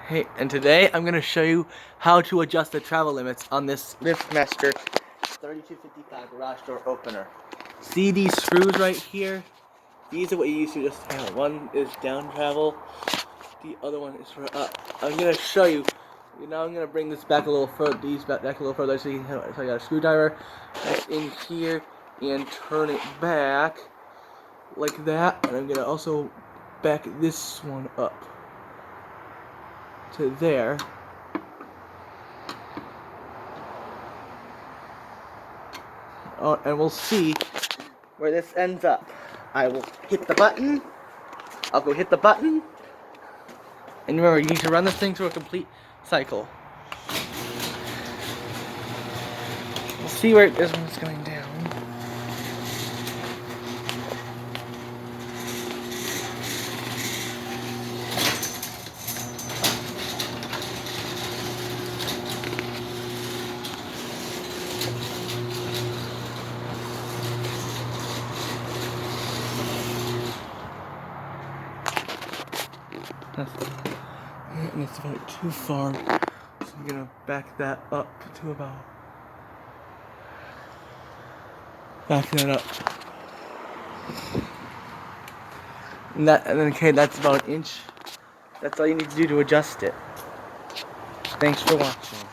Hey, and today I'm going to show you how to adjust the travel limits on this LiftMaster 3255 Garage Door Opener. See these screws right here? These are what you use to adjust the travel. One is down travel, the other one is for up. I'm going to show you. Now I'm going to bring this back a little further, back a little further so you can, so I got a screwdriver in here and turn it back like that. And I'm going to also back this one up to there. And we'll see where this ends up. I will hit the button. I'll go hit the button. And remember, you need to run this thing through a complete cycle. We'll see where this one's going down. And it's about too far, so I'm gonna back that up to about. Back that up. And then okay, that's about an inch. That's all you need to do to adjust it. Thanks for watching.